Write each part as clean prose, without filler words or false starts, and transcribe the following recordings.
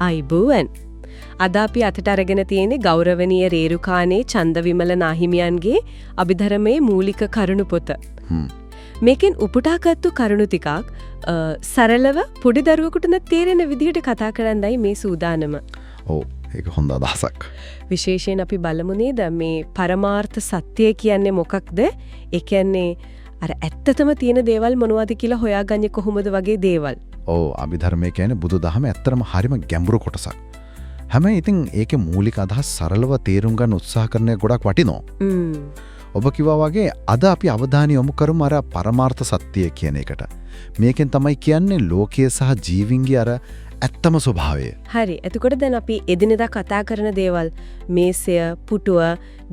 අයිබෝවන්. අද අපි අතට අරගෙන තියෙන්නේ ගෞරවනීය රේරුකානේ චන්දවිමල නාහිමියන්ගේ අභිධර්මයේ මූලික කරුණු පොත. මේකෙන් උපුටාගත්තු කරුණු ටිකක් සරලව පොඩි දරුවෙකුට තේරෙන විදිහට කතා කරන්නයි මේ සූදානම. ඔව් ඒක හොඳ අදහසක්. විශේෂයෙන් අපි බලමු නේද මේ පරමාර්ථ සත්‍ය කියන්නේ මොකක්ද? ඒ කියන්නේ අර ඇත්තටම තියෙන දේවල් මොනවද කියලා හොයාගන්නේ කොහොමද වගේ දේවල්. ඔව් අභිධර්මයේ කියන්නේ බුදුදහම ඇත්තටම හරිම ගැඹුරු කොටසක්. හැබැයි ඉතින් ඒකේ මූලික අදහස් සරලව තේරුම් ගන්න උත්සාහ කරන ගොඩක් වටිනවා. ඔබ කිව්වා වගේ අද අපි අවධානය යොමු කරමු අර පරමාර්ථ සත්‍ය කියන එකට. මේකෙන් තමයි කියන්නේ ලෝකයේ සහ ජීවින්ගේ අර ඇත්තම ස්වභාවය. හරි. එතකොට දැන් අපි එදිනෙදා කතා කරන දේවල් මේසය, පුටුව,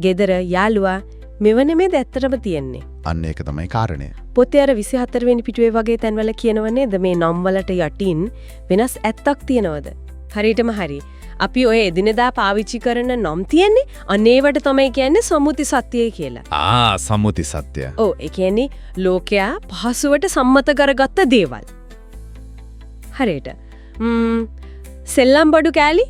ගෙදර, යාළුවා මෙව නෙමෙයිද ඇත්තටම තියෙන්නේ. අන්න ඒක තමයි කාරණය. පොතේ අර 24 වෙනි පිටුවේ වගේ තැන්වල කියනව නේද මේ නම් වලට යටින් වෙනස් ඇත්තක් තියෙනවද? හරියටම හරි. අපි ඔය එදිනෙදා පාවිච්චි කරන නම් තියෙන්නේ අනේවට තමයි කියන්නේ සම්මුති සත්‍යය කියලා. සම්මුති සත්‍ය. ඔව් ඒ කියන්නේ ලෝකයා පහසුවට සම්මත කරගත්ත දේවල්. හරියට. සෙල්ලම් බඩු කෑලි,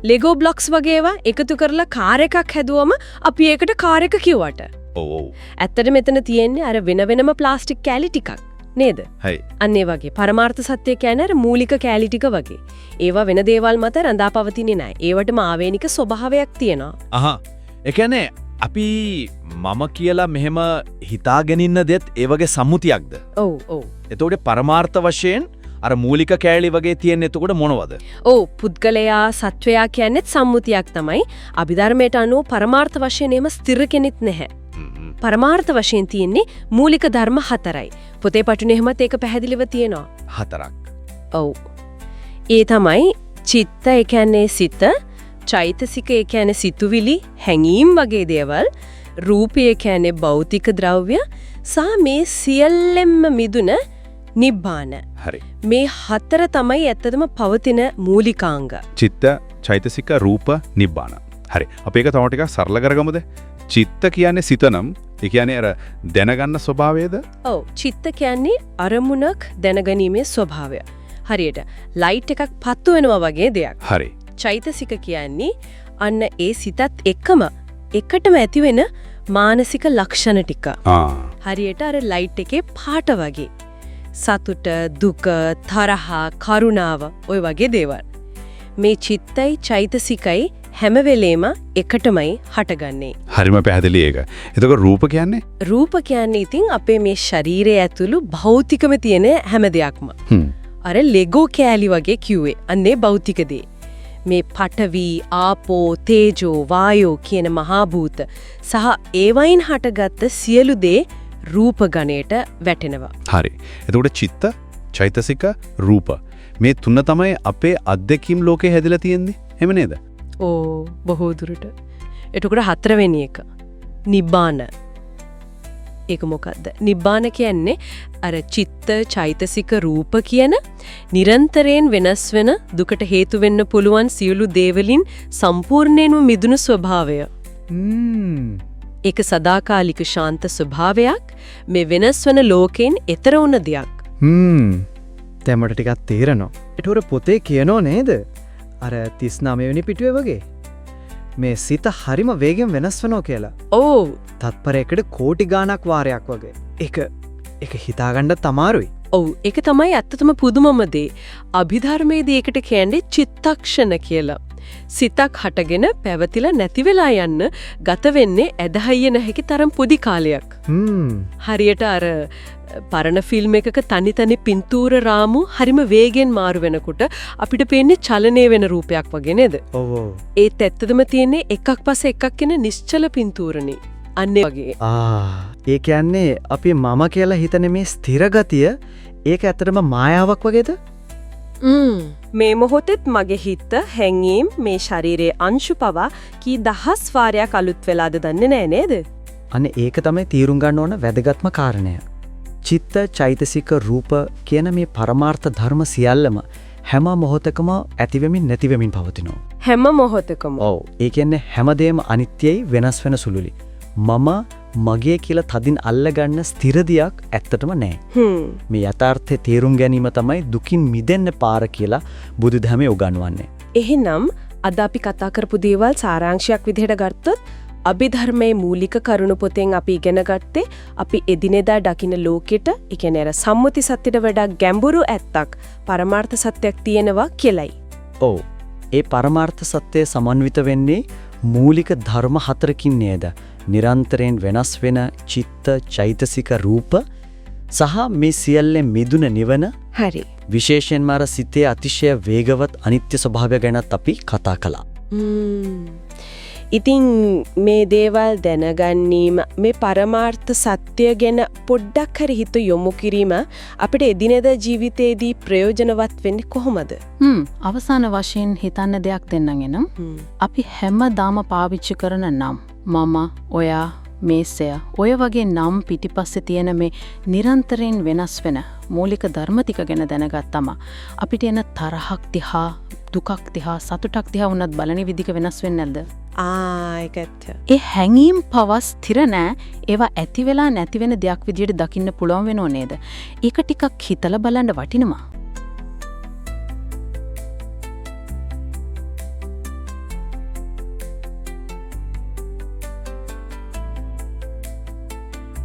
ලෙගෝ බ්ලොක්ස් වගේ ඒවා එකතු කරලා කාර් එකක් හැදුවම අපි ඒකට කාර් එක කිව්වට. ඔව් ඔව්. ඇත්තට මෙතන තියෙන්නේ අර වෙන වෙනම ප්ලාස්ටික් කෑලි ටිකක්. නේද? හයි. අන්න ඒ වගේ පරමාර්ථ සත්‍ය කියන්නේ අර මූලික කෑලි ටික වගේ. ඒවා වෙන දේවල් මත රඳාපවතින්නේ නැහැ. ඒවටම ආවේනික ස්වභාවයක් තියෙනවා. ඒ කියන්නේ අපි මම කියලා මෙහෙම හිතාගෙන ඉන්න දෙත් ඒ වගේ සම්මුතියක්ද? ඔව් ඔව්. එතකොට පරමාර්ථ වශයෙන් අර මූලික කෑලි වගේ තියෙන එතකොට මොනවද? ඔව් පුද්ගලයා සත්වයා කියන්නේත් සම්මුතියක් තමයි. අභිධර්මයට අනුව පරමාර්ථ වශයෙන් එම ස්ථිර කෙනෙක් නැහැ. පරමාර්ථ වශයෙන් තියෙන්නේ මූලික ධර්ම 4යි. පොතේ පටුනේ එහෙමත් ඒක පැහැදිලිව තියෙනවා. 4ක්. ඔව්. ඒ තමයි චිත්ත ඒ කියන්නේ සිත, චෛතසික ඒ කියන්නේ සිතුවිලි, හැඟීම් වගේ දේවල්, රූපය කියන්නේ භෞතික ද්‍රව්‍ය සහ මේ සියල්ලෙන්ම මිදුන නිබ්බාන. හරි. මේ 4 තමයි ඇත්තටම පවතින මූලිකාංග. චිත්ත, චෛතසික, රූප, නිබ්බාන. හරි. අපි ඒක තව ටිකක් සරල කරගමුද? චිත්ත කියන්නේ සිතනම්, ඒ කියන්නේ අර දැනගන්න ස්වභාවයද? ඔව්. චිත්ත කියන්නේ අරමුණක් දැනගැනීමේ ස්වභාවය. හරියට ලයිට් එකක් පත්තු වෙනවා වගේ දෙයක්. හරි. චෛතසික කියන්නේ අන්න ඒ සිතත් එකටම ඇති වෙන මානසික ලක්ෂණ ටික. හරියට අර ලයිට් එකේ පාට වගේ. සතුට, දුක, තරහ, කරුණාව ඔය වගේ දේවල්. මේ චිත්තයි චෛතසිකයි හැම වෙලේම එකටමයි හටගන්නේ. හරිම පැහැදිලි ඒක. එතකොට රූප කියන්නේ? රූප කියන්නේ ඉතින් අපේ මේ ශරීරයේ ඇතුළු භෞතිකම තියෙන හැම දෙයක්ම. අර ලෙගෝ කෑලි වගේ කිව්වේ. අන්නේ භෞතික දේ. මේ පඨවි, ආපෝ, තේජෝ, වායෝ කියන මහා භූත සහ ඒවයින් හටගත්ත සියලු දේ රූප ගණයට වැටෙනවා. හරි. එතකොට චිත්ත, චෛතසික, රූප මේ තුන තමයි අපේ අත්දැකීම් ලෝකේ හැදිලා තියෙන්නේ. එහෙම නේද? ඕ බොහෝ දුරට. එතකොට 4 වෙනි එක නිබ්බාන. ඒක මොකද්ද? නිබ්බාන කියන්නේ අර චිත්ත, චෛතසික, රූප කියන නිරන්තරයෙන් වෙනස් වෙන දුකට හේතු වෙන්න පුළුවන් සියලු දේවලින් සම්පූර්ණයෙන්ම මිදුණු ස්වභාවය. ඒක සදාකාලික ශාන්ත ස්වභාවයක්. මේ වෙනස් වෙන ලෝකෙන් එතර වුණ දෙයක්. දැන් මට ටිකක් තේරෙනවා. ඒතොර පොතේ කියනෝ නේද? අර 39 වෙනි පිටුවේ වගේ මේ සිත හරිම වේගෙන් වෙනස් වෙනවා කියලා. ඔව්. තත්පරයකට කෝටි ගාණක් වාරයක් වගේ. ඒක හිතාගන්න තමාරුයි. ඔව් ඒක තමයි ඇත්තටම පුදුමම දේ. අභිධර්මයේදී ඒකට කියන්නේ චිත්තක්ෂණ කියලා. සිතක් හටගෙන පැවතිලා නැති වෙලා යන්න ගත වෙන්නේ ඇදහිය නැහැකි තරම් පොඩි කාලයක්. හරියට අර පරණ ෆිල්ම් එකක තනි පින්තූර රාමු හරිම වේගෙන් මාරු වෙනකොට අපිට පේන්නේ චලනය වෙන රූපයක් වගේ නේද? ඔව් ඔව්. ඒත් ඇත්තදම තියෙන්නේ එකක් පස්සේ එකක් කියන නිශ්චල පින්තූරනේ. අන්නේ වගේ. ඒ කියන්නේ අපි මම කියලා හිතන මේ ස්ථිර ගතිය ඒක ඇත්තටම මායාවක් වගේද? මේ මොහොතෙත් මගේ හිත හැංගීම් මේ ශරීරයේ අංශු පවා කී දහස් වාරයක් අලුත් වෙලාද දන්නේ නැහැ නේද? අනේ ඒක තමයි තීරුම් ගන්න ඕන වැදගත්ම කාරණය. චිත්ත, චෛතසික, රූප කියන මේ පරමාර්ථ ධර්ම සියල්ලම හැම මොහොතකම ඇතිවෙමින් නැතිවෙමින් පවතිනවා. හැම මොහොතකම. ඔව්. ඒ කියන්නේ හැමදේම අනිත්‍යයි, වෙනස් වෙන සුළුලි. මම මගේ කියලා තදින් අල්ලගන්න ස්ථිර දෙයක් ඇත්තටම නැහැ. මේ යථාර්ථයේ තේරුම් ගැනීම තමයි දුකින් මිදෙන්න පාර කියලා බුදුදහමේ උගන්වන්නේ. එහෙනම් අද අපි කතා කරපු දේවල් සාරාංශයක් විදිහට ගත්තොත් අභිධර්මයේ මූලික කරුණු පොතෙන් අපි ඉගෙන ගත්තේ අපි එදිනෙදා දකින ලෝකෙට, ඒ කියන්නේ අර සම්මුති සත්‍යෙට වඩා ගැඹුරු ඇත්තක්, පරමාර්ථ සත්‍යයක් තියෙනවා කියලයි. ඔව්. ඒ පරමාර්ථ සත්‍යය සමන්විත වෙන්නේ මූලික ධර්ම 4කින් නේද? නිරන්තරයෙන් වෙනස් වෙන චිත්ත, චෛතසික, රූප සහ මේ සියල්ලෙන් මිදුන නිවන. හරි. විශේෂයෙන්ම අර සිතේ අතිශය වේගවත් අනිත්‍ය ස්වභාවය ගැනත් අපි කතා කළා. ඉතින් මේ දේවල් දැනගැනීම, මේ පරමාර්ථ සත්‍ය ගැන පොඩ්ඩක් හරි හිත යොමු කිරීම අපිට එදිනෙදා ජීවිතේදී ප්‍රයෝජනවත් වෙන්නේ කොහොමද? අවසාන වශයෙන් හිතන්න දෙයක් දෙන්නම් එනම්. අපි හැමදාම පාවිච්චි කරන නම් මම, ඔයා, මේසය ඔය වගේ නම් පිටිපස්සේ තියෙන මේ නිරන්තරයෙන් වෙනස් වෙන මූලික ධර්ම ටික ගැන දැනගත්තම අපිට එන තරහක් තිහා, දුකක් තිහා, සතුටක් තිහා වුණත් බලන විදිහක වෙනස් වෙන්නේ නැද්ද? ඒකත්. ඒ හැඟීම් පවස් ස්ථිර නෑ. ඒවා ඇති වෙලා නැති වෙන දෙයක් විදියට දකින්න පුළුවන් වෙනව නේද? ඒක ටිකක් හිතලා බලන්න වටිනවා.